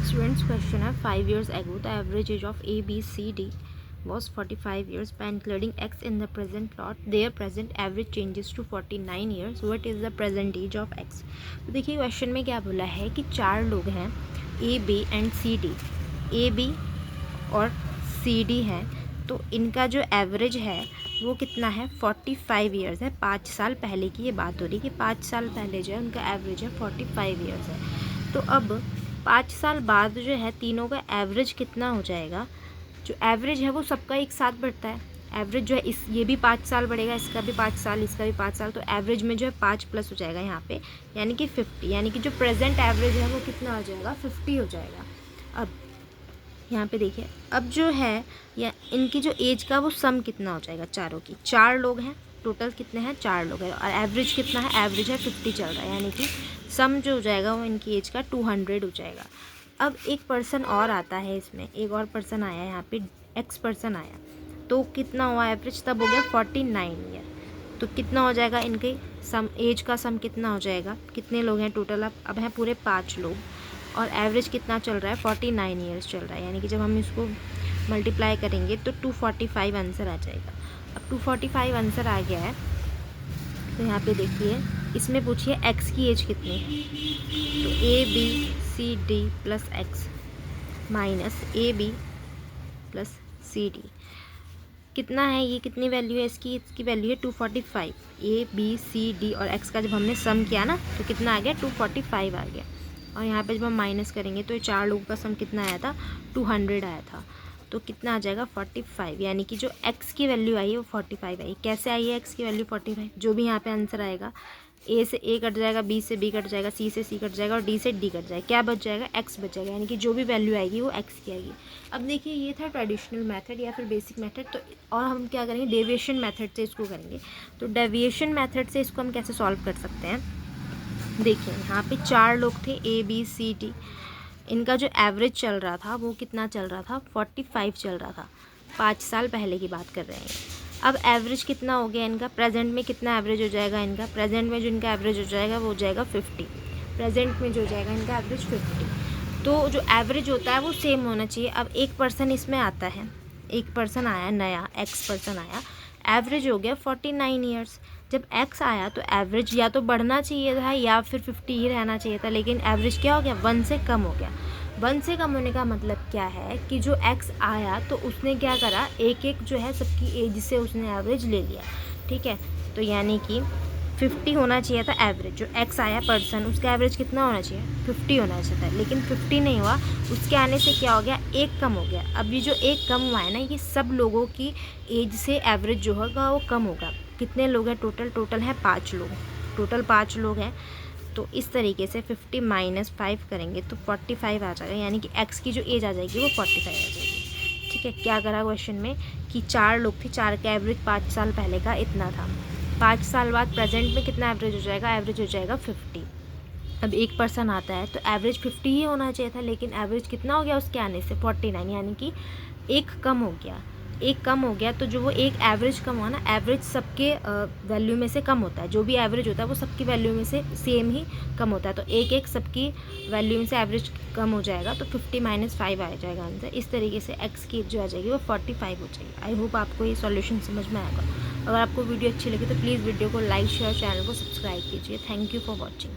Students question है 5 years ago the average age of A B C D was 45 years by including X in the present plot their present average changes to 49 years what is the present age of X। तो देखिए question में क्या बोला है कि 4 लोग हैं A B and C D, A B और C D हैं, तो इनका जो एवरेज है वो कितना है 45 ईयर्स है। 5 साल पहले की ये बात हो रही कि 5 साल पहले जो है उनका एवरेज है 45 ईयर्स है। तो अब 5 साल बाद जो है तीनों का एवरेज कितना हो जाएगा। जो एवरेज है वो सबका एक साथ बढ़ता है। एवरेज जो है इस ये भी 5 साल बढ़ेगा, इसका भी 5 साल, इसका भी 5 साल, तो एवरेज में जो है 5 प्लस हो जाएगा यहाँ पे, यानी कि 50, यानी कि जो प्रेजेंट एवरेज है वो कितना हो जाएगा 50 हो जाएगा। अब यहाँ पे देखिए, अब जो है या इनकी जो एज का वो सम कितना हो जाएगा चारों की। 4 लोग हैं टोटल, कितने हैं 4 लोग हैं, और एवरेज कितना है, एवरेज है 50 चल रहा है, यानी कि सम जो हो जाएगा वो इनकी एज का 200 हो जाएगा। अब एक पर्सन और आता है, इसमें एक और पर्सन आया, यहाँ पे एक्स पर्सन आया, तो कितना हुआ एवरेज, तब हो गया 49 ईयर। तो कितना हो जाएगा इनके सम, एज का सम कितना हो जाएगा, कितने लोग हैं टोटल, अब हैं पूरे 5 लोग, और एवरेज कितना चल रहा है 49 ईयर्स चल रहा है, यानी कि जब हम इसको मल्टीप्लाई करेंगे तो 245 आंसर आ जाएगा। अब 245 आंसर आ गया है, तो यहाँ पे देखिए इसमें पूछिए एक्स की एज कितनी है, तो A B C D plus x minus A B plus C D कितना है, ये कितनी वैल्यू है इसकी वैल्यू है 245। ए बी सी डी और एक्स का जब हमने सम किया ना तो कितना आ गया 245 आ गया, और यहाँ पे जब हम माइनस करेंगे तो ये 4 लोगों का सम कितना आया था 200 आया था, तो कितना आ जाएगा 45, यानी कि जो x की वैल्यू आई है वो 45 आई। कैसे आई है x की वैल्यू 45, जो भी यहाँ पे आंसर आएगा a से a कट जाएगा, b से b कट जाएगा, c से c कट जाएगा और d से d कट जाएगा, क्या बच जाएगा x बच जाएगा, यानी कि जो भी वैल्यू आएगी वो x की आएगी। अब देखिए ये था ट्रेडिशनल मेथड या फिर बेसिक मेथड, तो और हम क्या करेंगे डेविएशन मेथड से इसको करेंगे। तो डेविएशन मेथड से इसको हम कैसे सॉल्व कर सकते हैं, देखिए यहाँ पे 4 लोग थे A B C D, इनका जो एवरेज चल रहा था वो कितना चल रहा था 45 चल रहा था, 5 साल पहले की बात कर रहे हैं। अब एवरेज कितना हो गया इनका, प्रेजेंट में कितना एवरेज हो जाएगा इनका, प्रेजेंट में जो इनका एवरेज हो जाएगा वो हो जाएगा 50, प्रेजेंट में जो हो जाएगा इनका एवरेज 50। तो जो एवरेज होता है वो सेम होना चाहिए। अब एक पर्सन इसमें आता है, एक पर्सन आया नया, एक्स पर्सन आया, एवरेज हो गया 49 ईयर्स। जब एक्स आया तो एवरेज या तो बढ़ना चाहिए था या फिर 50 ही रहना चाहिए था, लेकिन एवरेज क्या हो गया 1 से कम हो गया। 1 से कम होने का मतलब क्या है कि जो एक्स आया तो उसने क्या करा, एक एक जो है सबकी एज से उसने एवरेज ले लिया, ठीक है। तो यानी कि 50 होना चाहिए था एवरेज, जो एक्स आया पर्सन उसका एवरेज कितना होना चाहिए 50 होना चाहिए था, लेकिन 50 नहीं हुआ, उसके आने से क्या हो गया एक कम हो गया। अब ये जो एक कम हुआ है ना, ये सब लोगों की एज से एवरेज जो होगा वो कम होगा। कितने लोग हैं टोटल है 5 लोग, टोटल 5 लोग हैं। तो इस तरीके से 50 माइनस 5 करेंगे तो 45 आ जाएगा, यानी कि एक्स की जो एज आ जाएगी वो 45 आ जाएगी, ठीक है। क्या करा क्वेश्चन में कि 4 लोग थे, 4 का एवरेज 5 साल पहले का इतना था, 5 साल बाद प्रेजेंट में कितना एवरेज हो जाएगा, एवरेज हो जाएगा 50। अब एक पर्सन आता है तो एवरेज 50 ही होना चाहिए था, लेकिन एवरेज कितना हो गया उसके आने से 49, यानी कि एक कम हो गया, एक कम हो गया। तो जो वो एक एवरेज कम हुआ ना, एवरेज सबके वैल्यू में से कम होता है, जो भी एवरेज होता है वो सबकी वैल्यू में से सेम ही कम होता है, तो एक एक सबकी वैल्यू में से एवरेज कम हो जाएगा, तो 50 माइनस 5 आ जाएगा आंसर। इस तरीके से एक्स की जो आ जाएगी वो 45 हो जाएगी। आई होप आपको ये सॉल्यूशन समझ में आएगा। अगर आपको वीडियो अच्छी लगी तो प्लीज़ वीडियो को लाइक शेयर, चैनल को सब्सक्राइब कीजिए। Thank you for watching.